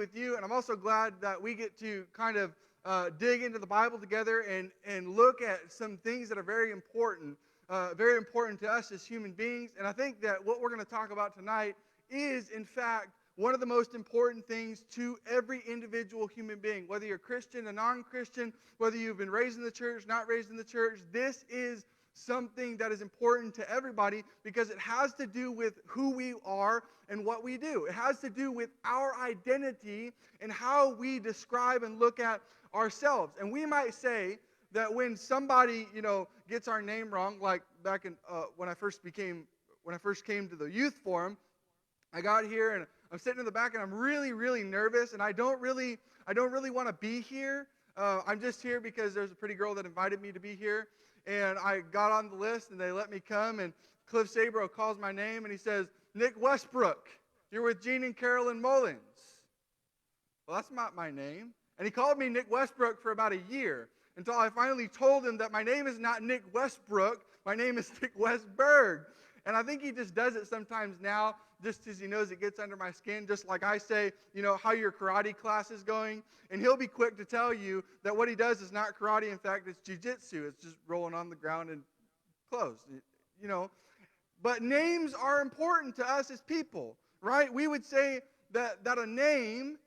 with you, and I'm also glad that we get to kind of dig into the Bible together and look at some things that are very important to us as human beings. And I think that what we're going to talk about tonight is, in fact, one of the most important things to every individual human being, whether you're Christian, a non-Christian, whether you've been raised in the church, not raised in the church. This is something that is important to everybody because it has to do with who we are and what we do. It has to do with our identity and how we describe and look at ourselves. And we might say that when somebody, gets our name wrong, like back in when I first came to the youth forum, I got here and I'm sitting in the back and I'm really, really nervous, and I don't really want to be here. I'm just here because there's a pretty girl that invited me to be here. And I got on the list, and they let me come, and Cliff Sabro calls my name, and he says, Nick Westbrook, you're with Gene and Carolyn Mullins. Well, that's not my name. And he called me Nick Westbrook for about a year, until I finally told him that my name is not Nick Westbrook, my name is Nick Westberg. And I think he just does it sometimes now, just as he knows it gets under my skin, just like I say, how your karate class is going. And he'll be quick to tell you that what he does is not karate. In fact, it's jiu-jitsu. It's just rolling on the ground and closed, But names are important to us as people, right? We would say that a name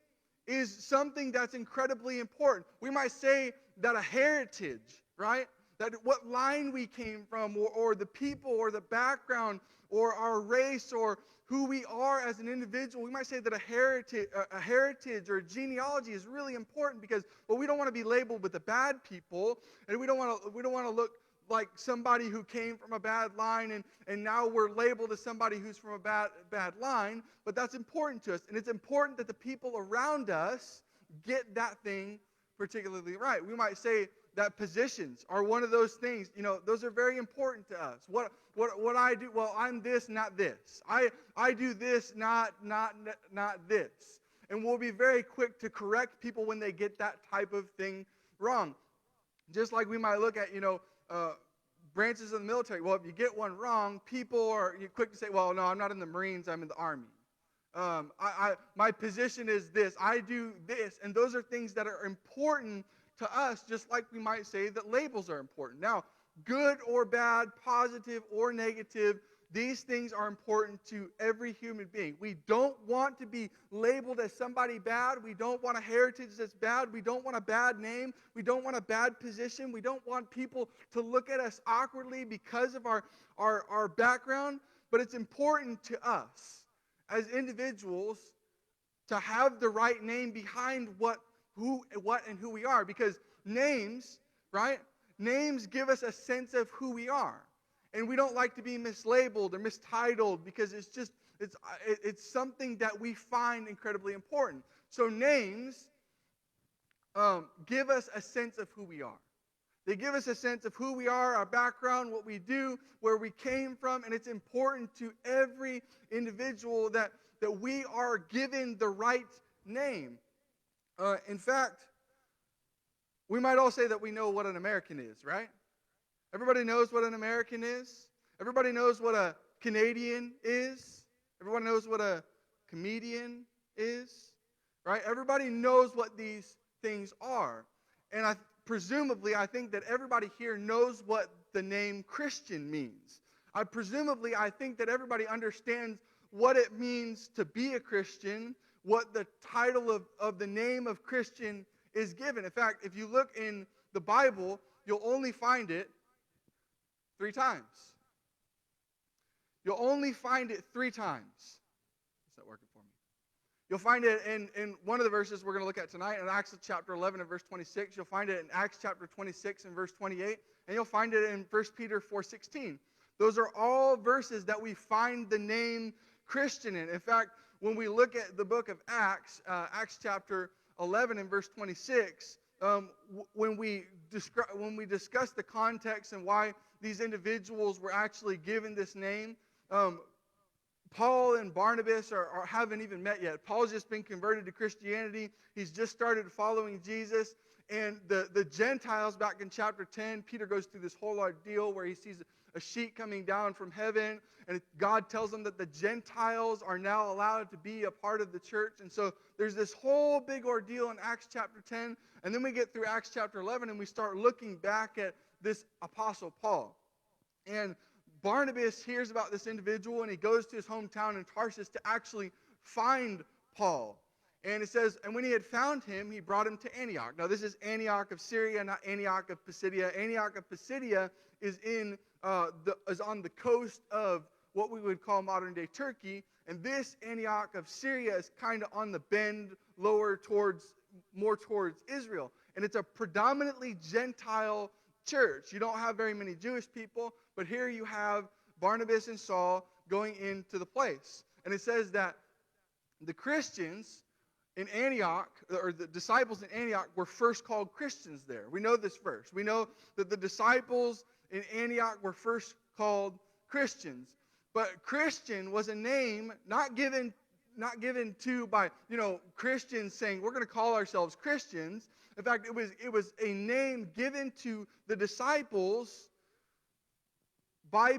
is something that's incredibly important. We might say that a heritage, right? That what line we came from, or the people, or the background, or our race, or who we are as an individual. We might say that a heritage or a genealogy is really important because, we don't want to be labeled with the bad people, and we don't want to look like somebody who came from a bad line, and now we're labeled as somebody who's from a bad line. But that's important to us, and it's important that the people around us get that thing particularly right. We might say that positions are one of those things. Those are very important to us. What I do, well, I'm this, not this. I do this, not this. And we'll be very quick to correct people when they get that type of thing wrong. Just like we might look at, branches of the military. Well, if you get one wrong, people are quick to say, well, no, I'm not in the Marines, I'm in the Army. My position is this. I do this. And those are things that are important to us, just like we might say that labels are important. Now, good or bad, positive or negative, these things are important to every human being. We don't want to be labeled as somebody bad. We don't want a heritage that's bad. We don't want a bad name. We don't want a bad position. We don't want people to look at us awkwardly because of our background. But it's important to us as individuals to have the right name behind what and who we are, because names, right? Names give us a sense of who we are, and we don't like to be mislabeled or mistitled because it's something that we find incredibly important. So names give us a sense of who we are. They give us a sense of who we are, our background, what we do, where we came from, and it's important to every individual that we are given the right name. In fact, we might all say that we know what an American is, right? Everybody knows what an American is. Everybody knows what a Canadian is. Everyone knows what a comedian is, right? Everybody knows what these things are. And I think that everybody here knows what the name Christian means. I think that everybody understands what it means to be a Christian, what the title of the name of Christian is given. In fact, if you look in the Bible, you'll only find it 3 times. You'll only find it 3 times. Is that working for me? You'll find it in one of the verses we're going to look at tonight, in Acts chapter 11 and verse 26. You'll find it in Acts chapter 26 and verse 28. And you'll find it in 1 Peter 4:16. Those are all verses that we find the name Christian in. In fact, when we look at the book of Acts, Acts chapter 11 and verse 26, when we discuss the context and why these individuals were actually given this name, Paul and Barnabas haven't even met yet. Paul's just been converted to Christianity. He's just started following Jesus. And the Gentiles, back in chapter 10, Peter goes through this whole ordeal where he sees a sheet coming down from heaven, and God tells them that the Gentiles are now allowed to be a part of the church. And so there's this whole big ordeal in Acts chapter 10, and then we get through Acts chapter 11, and we start looking back at this Apostle Paul. And Barnabas hears about this individual, and he goes to his hometown in Tarsus to actually find Paul. And it says, and when he had found him, he brought him to Antioch. Now, this is Antioch of Syria, not Antioch of Pisidia. Antioch of Pisidia is on the coast of what we would call modern-day Turkey. And this Antioch of Syria is kind of on the bend, more towards Israel. And it's a predominantly Gentile church. You don't have very many Jewish people, but here you have Barnabas and Saul going into the place. And it says that the Christians in Antioch, or the disciples in Antioch, were first called Christians there. We know this verse. We know that the disciples in Antioch were first called Christians. But Christian was a name not given to by, Christians saying, we're going to call ourselves Christians. In fact, it was a name given to the disciples by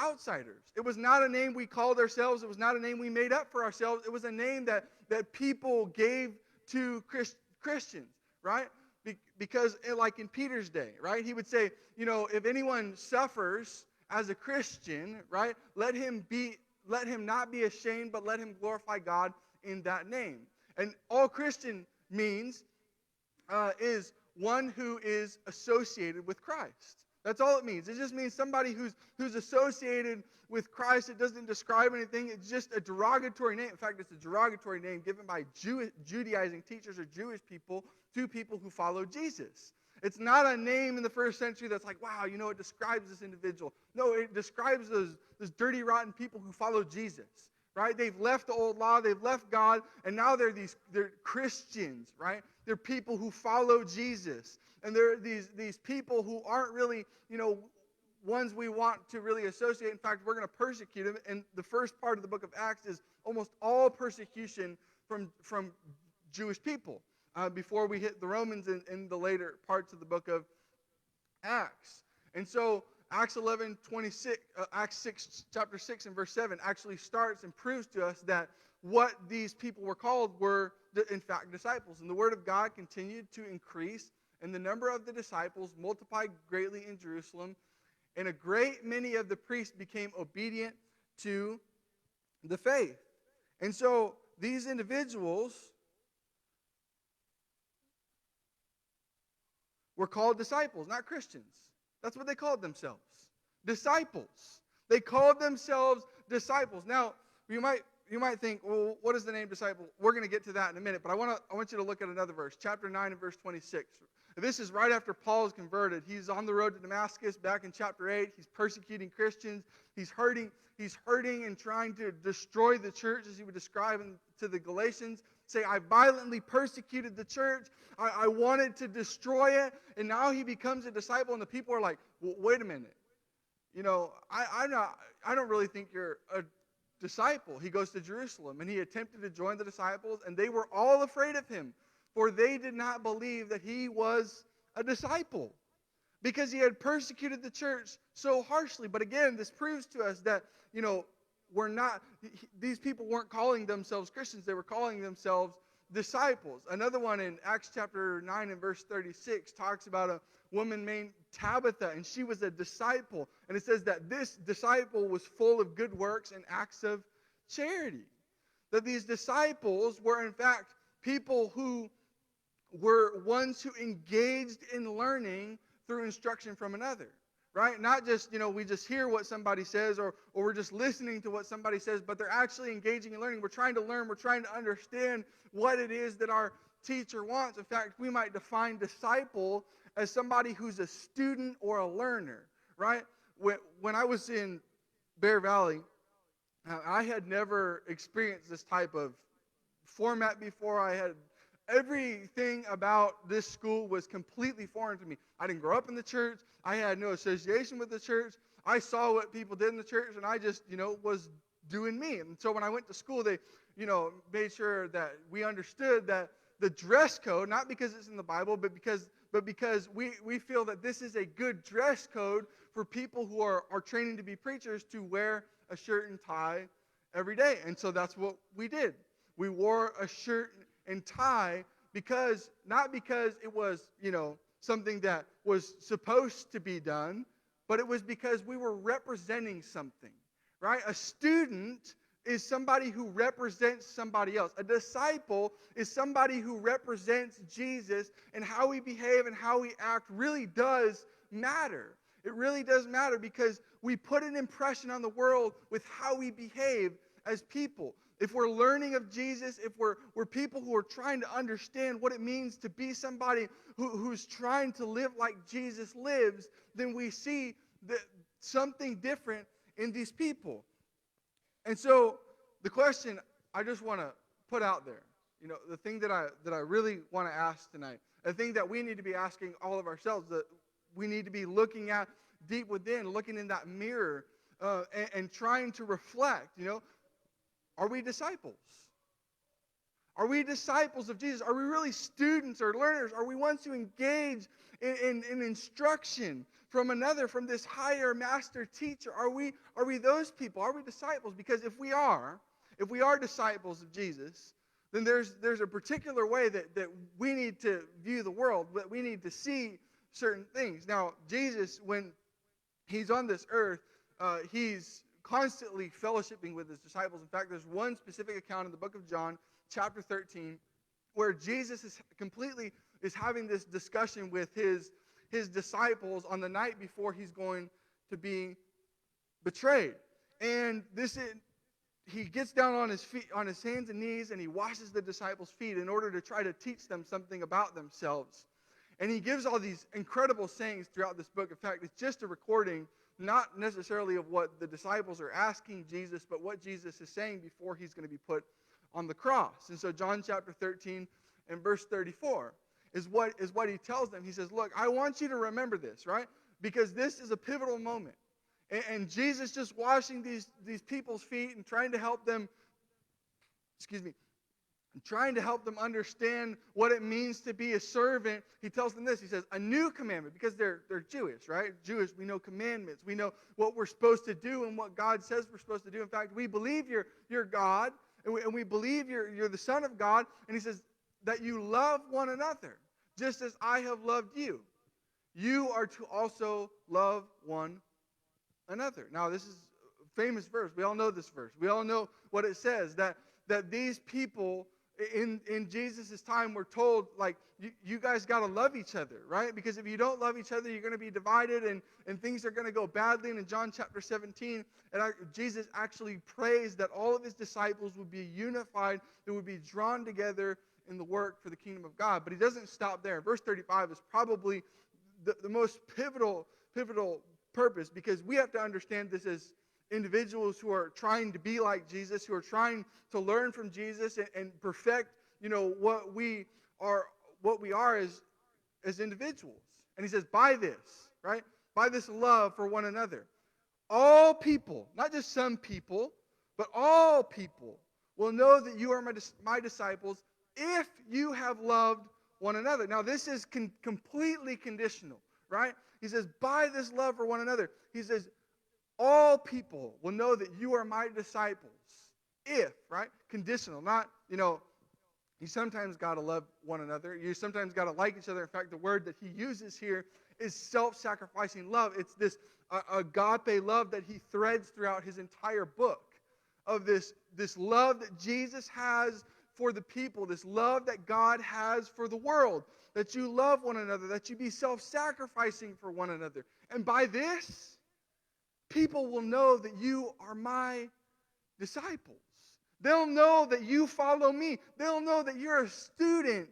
outsiders. It was not a name we called ourselves. It was not a name we made up for ourselves. It was a name that people gave to Christians, right? Because like in Peter's day, right? He would say, if anyone suffers as a Christian, right, let him not be ashamed, but let him glorify God in that name. And all Christian means is one who is associated with Christ. That's all it means. It just means somebody who's associated with Christ. It doesn't describe anything. It's just a derogatory name. In fact, it's a derogatory name given by Judaizing teachers or Jewish people to people who follow Jesus. It's not a name in the first century that's like, wow, it describes this individual. No, it describes those dirty, rotten people who follow Jesus, right? They've left the old law, they've left God, and now they're Christians, right? They're people who follow Jesus. And they're these people who aren't really, ones we want to really associate. In fact, we're going to persecute them. And the first part of the book of Acts is almost all persecution from Jewish people before we hit the Romans in the later parts of the book of Acts. And so Acts 11:26, Acts 6, chapter 6 and verse 7 actually starts and proves to us that what these people were called were, in fact, disciples. And the word of God continued to increase, and the number of the disciples multiplied greatly in Jerusalem, and a great many of the priests became obedient to the faith. And so these individuals were called disciples, not Christians. That's what they called themselves. Disciples. They called themselves disciples. Now, you might think, well, what is the name disciple? We're going to get to that in a minute, but I want you to look at another verse, chapter 9 and verse 26. This is right after Paul is converted. He's on the road to Damascus back in chapter 8. He's persecuting Christians. He's hurting and trying to destroy the church, as he would describe to the Galatians. Say, I violently persecuted the church. I wanted to destroy it. And now he becomes a disciple, and the people are like, well, wait a minute. I don't really think you're a disciple. He goes to Jerusalem, and he attempted to join the disciples, and they were all afraid of him, for they did not believe that he was a disciple, because he had persecuted the church so harshly. But again, this proves to us that, these people weren't calling themselves Christians. They were calling themselves disciples. Another one in Acts chapter 9 and verse 36 talks about a woman named Tabitha, and she was a disciple. And it says that this disciple was full of good works and acts of charity. That these disciples were, in fact, people who were ones who engaged in learning through instruction from another, right? Not just, we just hear what somebody says or we're just listening to what somebody says, but they're actually engaging in learning. We're trying to learn. We're trying to understand what it is that our teacher wants. In fact, we might define disciple as somebody who's a student or a learner, right? When I was in Bear Valley, I had never experienced this type of format before. Everything about this school was completely foreign to me. I didn't grow up in the church. I had no association with the church. I saw what people did in the church, and I just, was doing me. And so when I went to school, they, made sure that we understood that the dress code, not because it's in the Bible, but because we feel that this is a good dress code for people who are training to be preachers to wear a shirt and tie every day. And so that's what we did. We wore a shirt and tie not because it was, something that was supposed to be done, but it was because we were representing something, right? A student is somebody who represents somebody else. A disciple is somebody who represents Jesus, and how we behave and how we act really does matter. It really does matter because we put an impression on the world with how we behave as people. If we're learning of Jesus, if we're people who are trying to understand what it means to be somebody who's trying to live like Jesus lives, then we see something different in these people. And so the question I just want to put out there, the thing that I really want to ask tonight, the thing that we need to be asking all of ourselves, that we need to be looking at deep within, looking in that mirror and trying to reflect, are we disciples? Are we disciples of Jesus? Are we really students or learners? Are we ones who engage in instruction from this higher master teacher? Are we those people? Are we disciples? Because if we are disciples of Jesus, then there's a particular way that we need to view the world, that we need to see certain things. Now, Jesus, when he's on this earth, he's constantly fellowshipping with his disciples. In fact, there's one specific account in the book of John, chapter 13, where Jesus is having this discussion with his disciples on the night before he's going to be betrayed. And he gets down on his feet, on his hands and knees, and he washes the disciples' feet in order to try to teach them something about themselves. And he gives all these incredible sayings throughout this book. In fact, it's just a recording, not necessarily of what the disciples are asking Jesus, but what Jesus is saying before he's going to be put on the cross. And so John chapter 13 and verse 34 is what he tells them. He says, look, I want you to remember this, right? Because this is a pivotal moment. And Jesus just washing these people's feet and trying to help them, trying to help them understand what it means to be a servant. He tells them this. He says, a new commandment, because they're Jewish, right? Jewish, we know commandments. We know what we're supposed to do and what God says we're supposed to do. In fact, we believe you're God, and we believe you're the Son of God. And he says that you love one another, just as I have loved you. You are to also love one another. Now, this is a famous verse. We all know this verse. We all know what it says, that these people in Jesus' time were told, like, you guys got to love each other, right? Because if you don't love each other, you're going to be divided and things are going to go badly. And in John chapter 17, Jesus actually prays that all of his disciples would be unified, that would be drawn together in the work for the kingdom of God. But he doesn't stop there. Verse 35 is probably the most pivotal purpose, because we have to understand this as individuals who are trying to be like Jesus, who are trying to learn from Jesus and perfect, what we are as individuals. And he says, by this, right? By this love for one another, all people, not just some people, but all people will know that you are my disciples if you have loved one another. Now, this is completely conditional, right? He says, by this love for one another, he says, all people will know that you are my disciples if, right? Conditional, not, you sometimes got to love one another. You sometimes got to like each other. In fact, the word that he uses here is self-sacrificing love. It's this agape love that he threads throughout his entire book, of this love that Jesus has for the people, this love that God has for the world, that you love one another, that you be self-sacrificing for one another. And by this, people will know that you are my disciples. They'll know that you follow me. They'll know that you're a student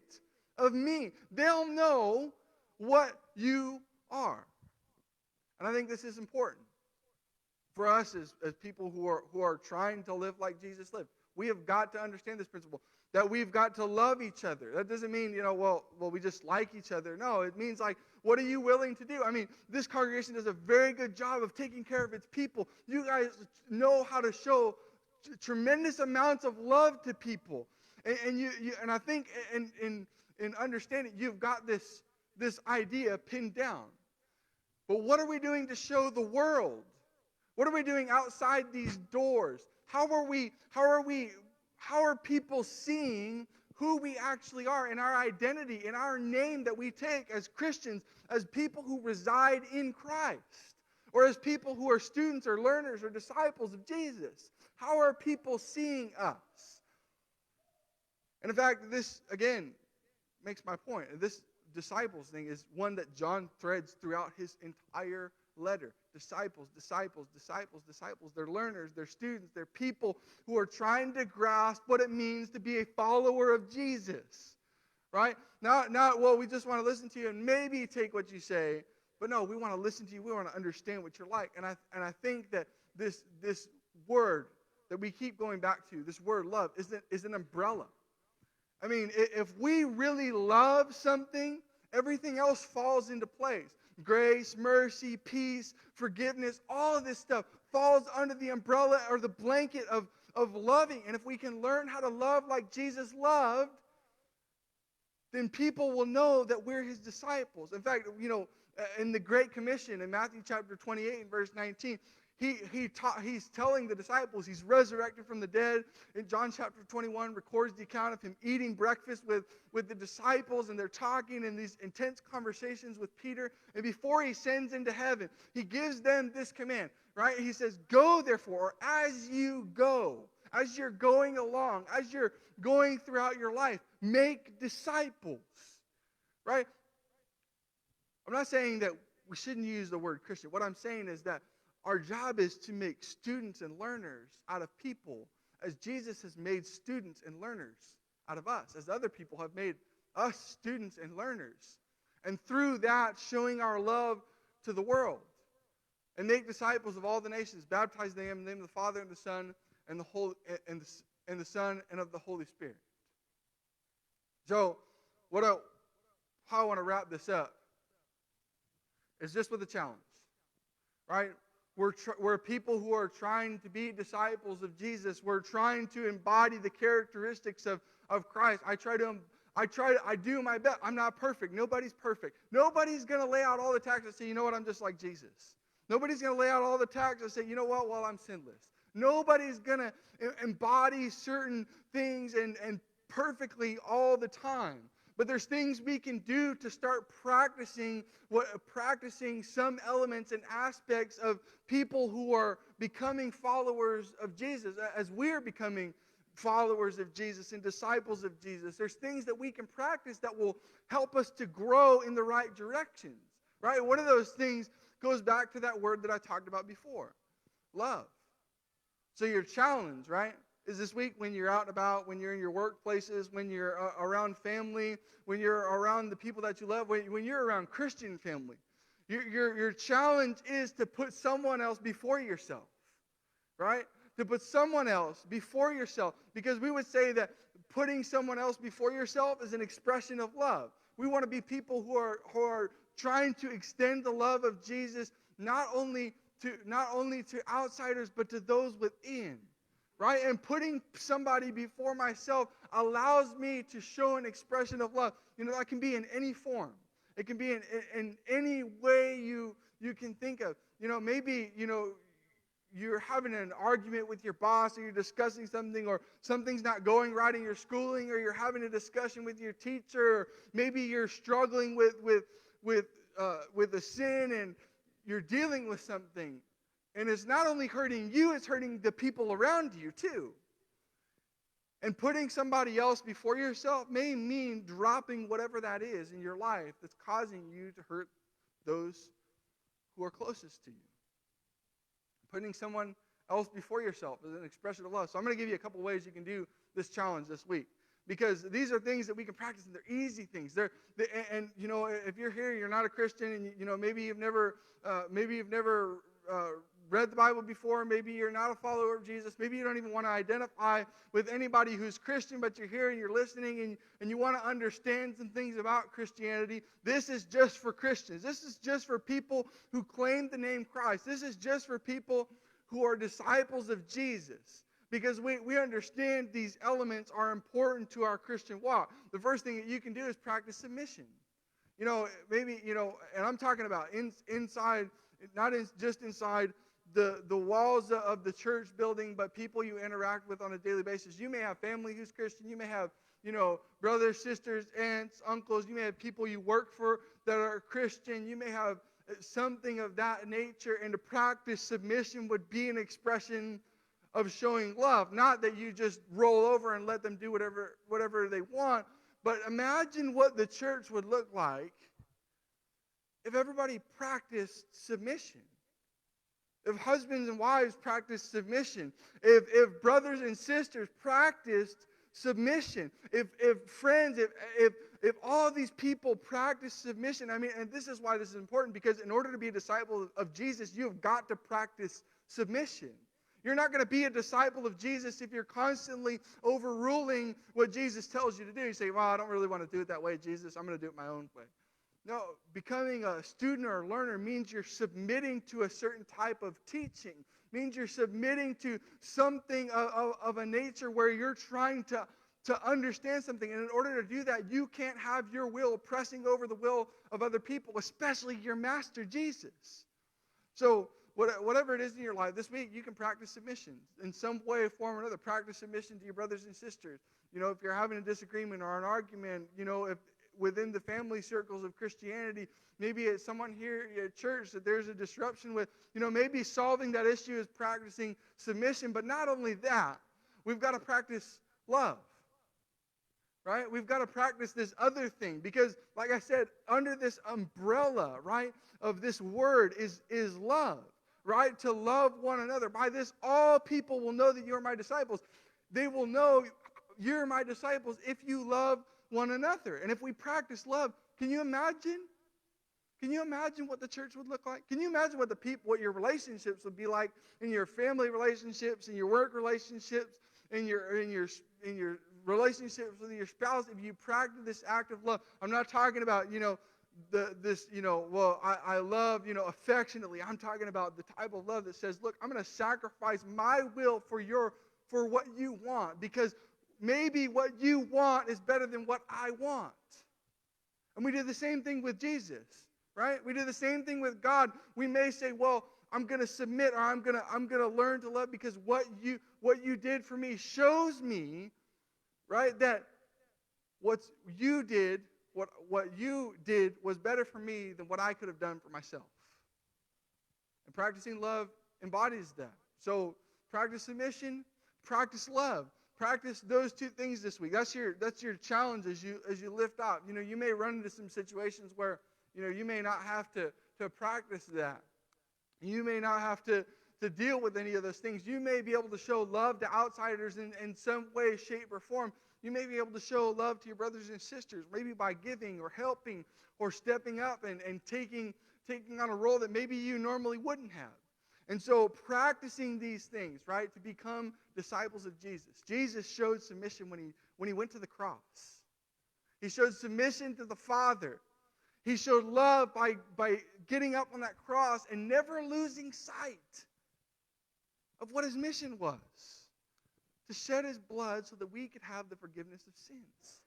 of me. They'll know what you are. And I think this is important for us as people who are trying to live like Jesus lived. We have got to understand this principle, that we've got to love each other. That doesn't mean, well, we just like each other. No, it means, like, what are you willing to do? I mean, this congregation does a very good job of taking care of its people. You guys know how to show tremendous amounts of love to people. And I think in understanding, you've got this idea pinned down. But what are we doing to show the world? What are we doing outside these doors? How are people seeing who we actually are and our identity and our name that we take as Christians, as people who reside in Christ, or as people who are students or learners or disciples of Jesus? How are people seeing us? And in fact, this, again, makes my point. This disciples thing is one that John threads throughout his entire letter. Disciples, disciples, disciples, disciples. They're learners, they're students, they're people who are trying to grasp what it means to be a follower of Jesus. Right? Not well, we just want to listen to you and maybe take what you say, but no, we want to listen to you. We want to understand what you're like. And I think that this word that we keep going back to, this word love, is an umbrella. I mean, if we really love something, everything else falls into place. Grace, mercy, peace, forgiveness, all of this stuff falls under the umbrella or the blanket of loving. And if we can learn how to love like Jesus loved, then people will know that we're his disciples. In fact, in the Great Commission in Matthew chapter 28 and verse 19, he's telling the disciples he's resurrected from the dead. In John chapter 21 records the account of him eating breakfast with the disciples, and they're talking in these intense conversations with Peter. And before he sends into heaven, he gives them this command, right? He says, go therefore, or as you go, as you're going along, as you're going throughout your life, make disciples, right? I'm not saying that we shouldn't use the word Christian. What I'm saying is that our job is to make students and learners out of people as Jesus has made students and learners out of us, as other people have made us students and learners. And through that, showing our love to the world. And make disciples of all the nations, baptize them in the name of the Father and the Son and the Son and of the Holy Spirit. So, how I want to wrap this up is just with a challenge, right? We're people who are trying to be disciples of Jesus. We're trying to embody the characteristics of Christ. I do my best. I'm not perfect. Nobody's perfect. Nobody's going to lay out all the tactics and say, you know what, I'm just like Jesus. Nobody's going to lay out all the tactics and say, you know what, well, I'm sinless. Nobody's going to embody certain things and perfectly all the time. But there's things we can do to start practicing some elements and aspects of people who are becoming followers of Jesus. As we're becoming followers of Jesus and disciples of Jesus, there's things that we can practice that will help us to grow in the right directions. Right? One of those things goes back to that word that I talked about before, love. So your challenge, right, is this week when you're out and about, when you're in your workplaces, when you're around family, when you're around the people that you love, when you're around Christian family. Your challenge is to put someone else before yourself, right? To put someone else before yourself. Because we would say that putting someone else before yourself is an expression of love. We want to be people who are trying to extend the love of Jesus not only to outsiders, but to those within. Right? And putting somebody before myself allows me to show an expression of love. That can be in any form. It can be in any way you can think of. Maybe, you're having an argument with your boss, or you're discussing something, or something's not going right in your schooling, or you're having a discussion with your teacher, or maybe you're struggling with a sin and you're dealing with something. And it's not only hurting you, it's hurting the people around you too. And putting somebody else before yourself may mean dropping whatever that is in your life that's causing you to hurt those who are closest to you. Putting someone else before yourself is an expression of love. So I'm going to give you a couple ways you can do this challenge this week. Because these are things that we can practice, and they're easy things. And if you're here, you're not a Christian, and maybe you've never read the Bible before. Maybe you're not a follower of Jesus. Maybe you don't even want to identify with anybody who's Christian, but you're here and you're listening and you want to understand some things about Christianity. This is just for Christians. This is just for people who claim the name Christ. This is just for people who are disciples of Jesus. because we understand these elements are important to our Christian walk. The first thing that you can do is practice submission. Maybe, and I'm talking about inside, just inside the walls of the church building, but people you interact with on a daily basis. You may have family who's Christian. You may have, brothers, sisters, aunts, uncles. You may have people you work for that are Christian. You may have something of that nature. And to practice submission would be an expression of showing love. Not that you just roll over and let them do whatever they want. But imagine what the church would look like if everybody practiced submission. If husbands and wives practiced submission. If brothers and sisters practiced submission. If friends, if all these people practice submission. I mean, and this is why this is important, because in order to be a disciple of Jesus, you have got to practice submission. You're not going to be a disciple of Jesus if you're constantly overruling what Jesus tells you to do. You say, well, I don't really want to do it that way, Jesus. I'm going to do it my own way. No, becoming a student or a learner means you're submitting to a certain type of teaching. Means you're submitting to something of a nature where you're trying to understand something. And in order to do that, you can't have your will pressing over the will of other people, especially your master, Jesus. So whatever it is in your life, this week you can practice submission in some way, form, or another. Practice submission to your brothers and sisters. If you're having a disagreement or an argument, if within the family circles of Christianity, maybe it's someone here at church that there's a disruption with, maybe solving that issue is practicing submission. But not only that, we've got to practice love. Right? We've got to practice this other thing because, like I said, under this umbrella, right, of this word is love. Right? To love one another. By this, all people will know that you are my disciples. They will know you're my disciples if you love one another. And if we practice love, can you imagine? Can you imagine what the church would look like? Can you imagine what your relationships would be like in your family relationships, in your work relationships, in your relationships with your spouse if you practice this act of love? I'm not talking about, I love, affectionately. I'm talking about the type of love that says, look, I'm going to sacrifice my will for what you want, because maybe what you want is better than what I want. And we do the same thing with Jesus, right? We do the same thing with God. We may say, well, I'm going to submit, or I'm going to learn to love because what you did for me shows me, right, that what you did was better for me than what I could have done for myself. And practicing love embodies that. So practice submission, practice love. Practice those two things this week. That's your challenge as you lift up. You may run into some situations where you may not have to practice that. You may not have to deal with any of those things. You may be able to show love to outsiders in some way, shape, or form. You may be able to show love to your brothers and sisters, maybe by giving or helping or stepping up and taking on a role that maybe you normally wouldn't have. And so practicing these things, right, to become disciples of Jesus. Jesus showed submission when he went to the cross. He showed submission to the Father. He showed love by getting up on that cross and never losing sight of what his mission was. To shed his blood so that we could have the forgiveness of sins.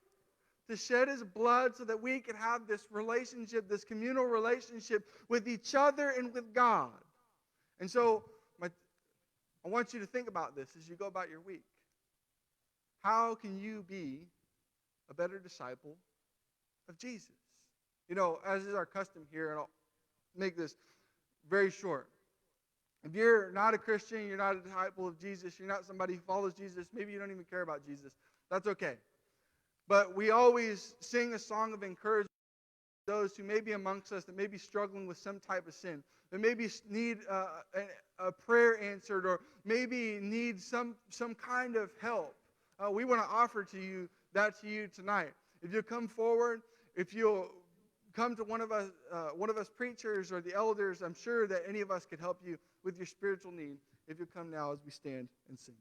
To shed his blood so that we could have this relationship, this communal relationship with each other and with God. And so I want you to think about this as you go about your week. How can you be a better disciple of Jesus? As is our custom here, and I'll make this very short. If you're not a Christian, you're not a disciple of Jesus, you're not somebody who follows Jesus, maybe you don't even care about Jesus, that's okay. But we always sing a song of encouragement to those who may be amongst us that may be struggling with some type of sin, that maybe need a prayer answered, or maybe need some kind of help. We want to offer to you tonight. If you'll come forward, if you'll come to one of us preachers or the elders, I'm sure that any of us could help you with your spiritual need. If you'll come now as we stand and sing.